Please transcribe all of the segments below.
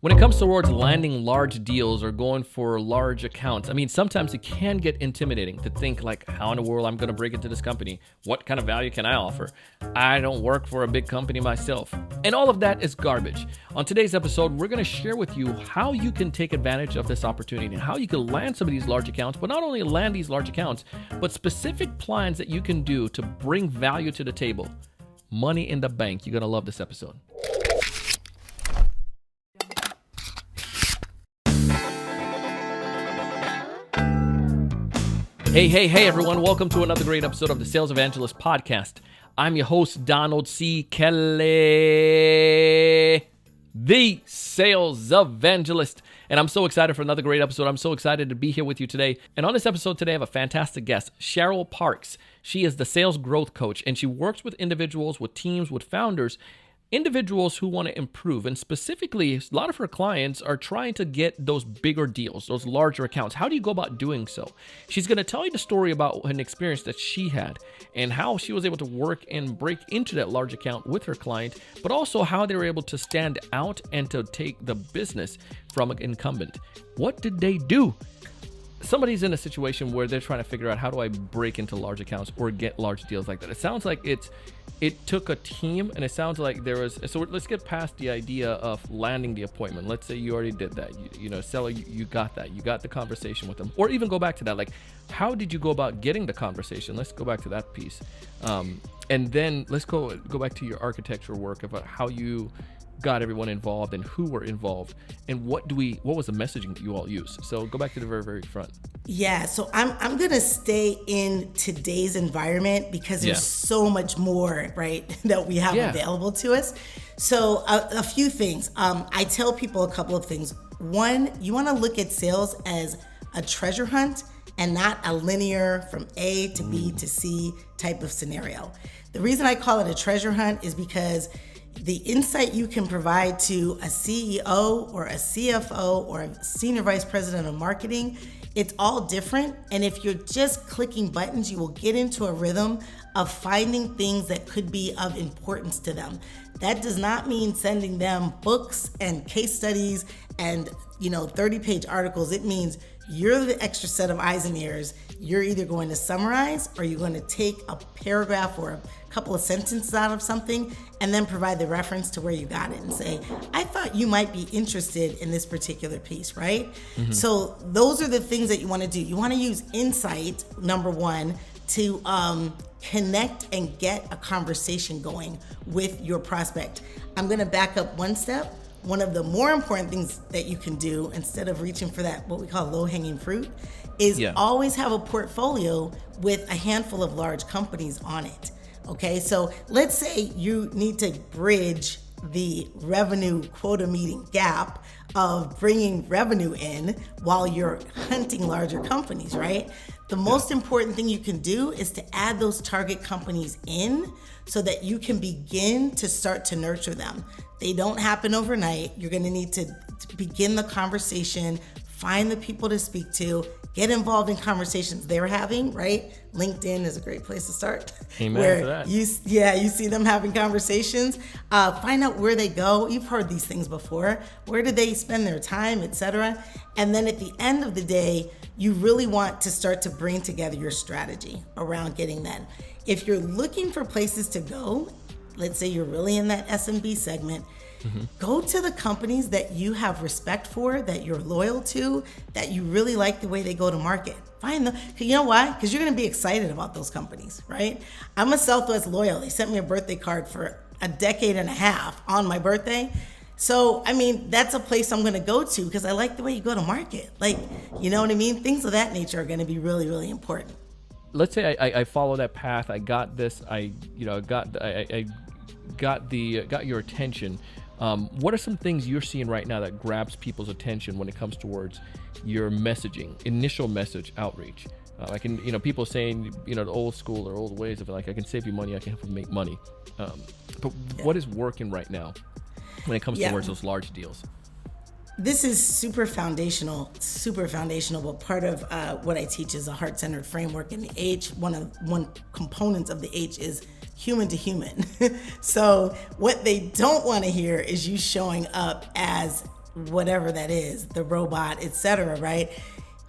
When it comes towards landing large deals or going for large accounts, I mean, sometimes it can get intimidating to think like, how in the world I'm going to break into this company? What kind of value can I offer? I don't work for a big company myself. And all of that is garbage. On today's episode, we're going to share with you how you can take advantage of this opportunity and how you can land some of these large accounts, but not only land these large accounts, but specific plans that you can do to bring value to the table. Money in the bank. You're going to love this episode. Hey, everyone. Welcome to another great episode of the Sales Evangelist podcast. I'm your host, Donald C. Kelly, the Sales Evangelist. And I'm so excited for another great episode. I'm so excited to be here with you today. And on this episode today, I have a fantastic guest, Cheryl Parks. She is the sales growth coach, and she works with individuals, with teams, with founders, individuals who want to improve. And specifically, a lot of her clients are trying to get those bigger deals, those larger accounts. How do you go about doing so? She's going to tell you the story about an experience that she had and how she was able to work and break into that large account with her client, but also how they were able to stand out and to take the business from an incumbent. What did they do? Somebody's in a situation where they're trying to figure out, how do I break into large accounts or get large deals like that? It sounds like it took a team, and it sounds like there was, so let's get past the idea of landing the appointment. Let's say you already did that. Seller, you got that. You got the conversation with them. Or even go back to that. Like, how did you go about getting the conversation? Let's go back to that piece. And then let's go back to your architecture work about how you got everyone involved and who were involved and what was the messaging that you all use. So go back to the very, very front. Yeah, so I'm gonna stay in today's environment because there's so much more, right, that we have available to us. So a few things. I tell people a couple of things. One, you want to look at sales as a treasure hunt and not a linear from A to B to C type of scenario. The reason I call it a treasure hunt is because the insight you can provide to a CEO or a CFO or a senior vice president of marketing, it's all different. And if you're just clicking buttons, you will get into a rhythm of finding things that could be of importance to them. That does not mean sending them books and case studies and 30-page articles. It means you're the extra set of eyes and ears. You're either going to summarize or you're going to take a paragraph or a couple of sentences out of something and then provide the reference to where you got it and say, I thought you might be interested in this particular piece, right? Mm-hmm. So those are the things that you want to do. You want to use insight, number one, to connect and get a conversation going with your prospect. I'm going to back up one step. One of the more important things that you can do instead of reaching for that, what we call low-hanging fruit, is always have a portfolio with a handful of large companies on it. Okay, so let's say you need to bridge the revenue quota meeting gap of bringing revenue in while you're hunting larger companies, right? The most important thing you can do is to add those target companies in so that you can begin to start to nurture them. They don't happen overnight. You're going to need to begin the conversation, find the people to speak to, get involved in conversations they're having, right? LinkedIn is a great place to start. Amen to that. You see them having conversations. Find out where they go. You've heard these things before. Where do they spend their time, etc.? And then at the end of the day, you really want to start to bring together your strategy around getting that. If you're looking for places to go, let's say you're really in that SMB segment, go to the companies that you have respect for, that you're loyal to, that you really like the way they go to market. Find them. You know why? Because you're going to be excited about those companies, right? I'm a Southwest loyal. They sent me a birthday card for a decade and a half on my birthday. So, I mean, that's a place I'm going to go to because I like the way you go to market. Like, you know what I mean? Things of that nature are going to be really, really important. Let's say I follow that path. I got this. I got your attention. What are some things you're seeing right now that grabs people's attention when it comes towards your messaging, initial message outreach? People saying, the old school or old ways of like, I can save you money, I can help you make money. But what is working right now when it comes towards those large deals? This is super foundational, but part of what I teach is a HeartCentered Framework, and the H, one component of the H is human to human. So what they don't want to hear is you showing up as whatever that is, the robot, etc., right?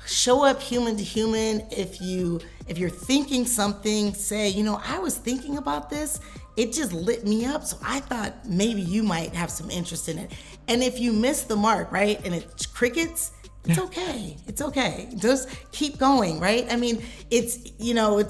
Show up human to human. If you're thinking something, say, I was thinking about this. It just lit me up. So I thought maybe you might have some interest in it. And if you miss the mark, right, and it's crickets, it's okay. It's okay. Just keep going, right? I mean, it's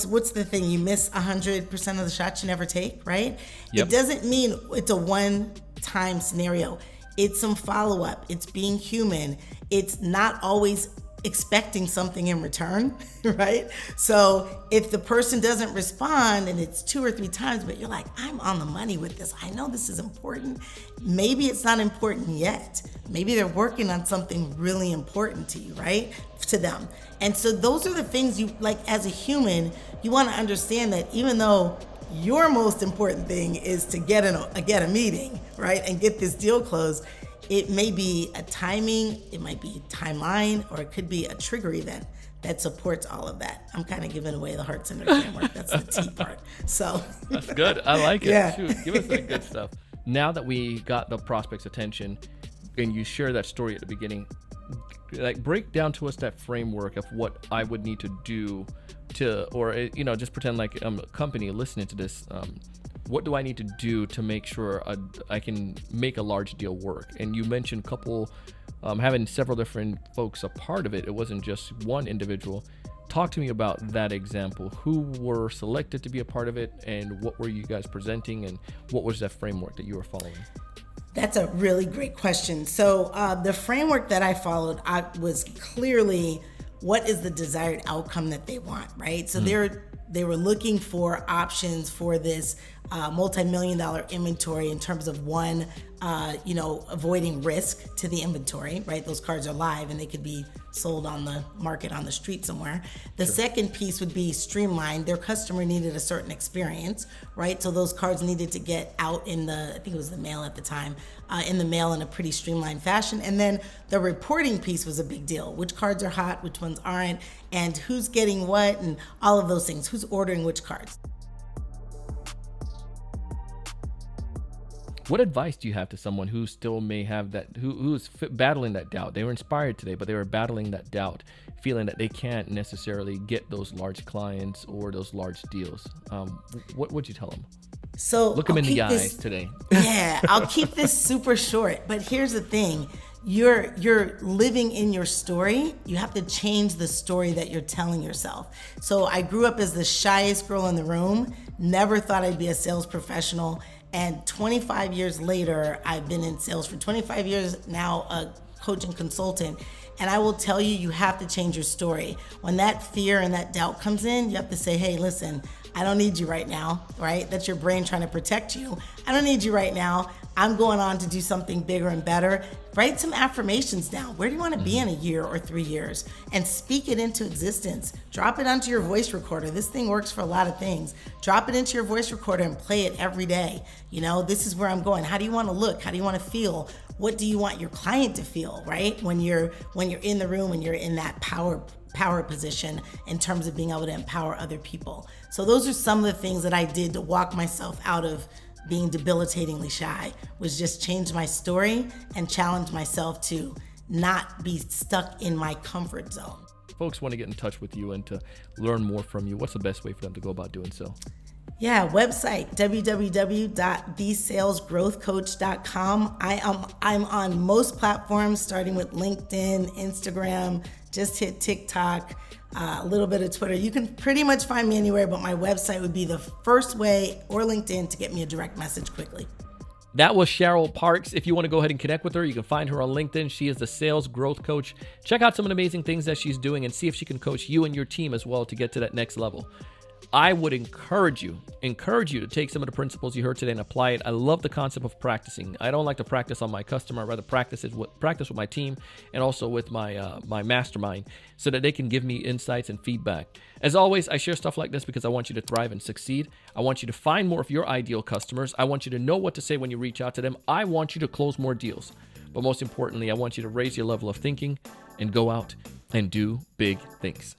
what's the thing? You miss 100% of the shots you never take, right? Yep. It doesn't mean it's a one-time scenario. It's some follow-up. It's being human. It's not always expecting something in return, right? So if the person doesn't respond and it's 2 or 3 times, but you're like, I'm on the money with this. I know this is important. Maybe it's not important yet. Maybe they're working on something really important to you, right? To them. And so those are the things you, like, as a human, you want to understand that even though your most important thing is to get a meeting, right? And get this deal closed, it may be a timing, it might be a timeline, or it could be a trigger event that supports all of that. I'm kind of giving away the HeartCentered Framework. That's the T part. So that's good. I like it. Yeah. Shoot, give us that good stuff. Now that we got the prospect's attention and you share that story at the beginning, like, break down to us that framework of what I would need to do just pretend like I'm a company listening to this. What do I need to do to make sure I can make a large deal work? And you mentioned having several different folks a part of it. It wasn't just one individual. Talk to me about that example. Who were selected to be a part of it, and what were you guys presenting, and what was that framework that you were following? That's a really great question. So the framework that I followed was clearly what is the desired outcome that they want, right? So they were looking for options for this multi-million-dollar inventory in terms of one, avoiding risk to the inventory, right? Those cards are live and they could be sold on the market on the street somewhere. The second piece would be streamlined. Their customer needed a certain experience, right? So those cards needed to get out in I think it was the mail at the time, in the mail in a pretty streamlined fashion. And then the reporting piece was a big deal. Which cards are hot, which ones aren't, and who's getting what, and all of those things. Who's ordering which cards. What advice do you have to someone who still may have that, who's battling that doubt? They were inspired today, but they were battling that doubt, feeling that they can't necessarily get those large clients or those large deals. What would you tell them? So look them in the eyes today. Yeah, I'll keep this super short, but here's the thing. You're living in your story. You have to change the story that you're telling yourself. So I grew up as the shyest girl in the room, never thought I'd be a sales professional. And 25 years later, I've been in sales for 25 years now, a coach and consultant. And I will tell you, you have to change your story. When that fear and that doubt comes in, you have to say, hey, listen, I don't need you right now, right? That's your brain trying to protect you. I don't need you right now. I'm going on to do something bigger and better. Write some affirmations down. Where do you want to be in a year or 3 years? And speak it into existence. Drop it onto your voice recorder. This thing works for a lot of things. Drop it into your voice recorder and play it every day. This is where I'm going. How do you want to look? How do you want to feel? What do you want your client to feel, right? When you're in the room and you're in that power position in terms of being able to empower other people. So those are some of the things that I did to walk myself out of being debilitatingly shy, was just change my story and challenge myself to not be stuck in my comfort zone. Folks want to get in touch with you and to learn more from you. What's the best way for them to go about doing so? Yeah, website, www.thesalesgrowthcoach.com. I'm on most platforms, starting with LinkedIn, Instagram, just hit TikTok, a little bit of Twitter. You can pretty much find me anywhere, but my website would be the first way, or LinkedIn, to get me a direct message quickly. That was Cheryl Parks. If you want to go ahead and connect with her, you can find her on LinkedIn. She is the Sales Growth Coach. Check out some of the amazing things that she's doing and see if she can coach you and your team as well to get to that next level. I would encourage you to take some of the principles you heard today and apply it. I love the concept of practicing. I don't like to practice on my customer. I'd rather practice with my team and also with my mastermind so that they can give me insights and feedback. As always, I share stuff like this because I want you to thrive and succeed. I want you to find more of your ideal customers. I want you to know what to say when you reach out to them. I want you to close more deals. But most importantly, I want you to raise your level of thinking and go out and do big things.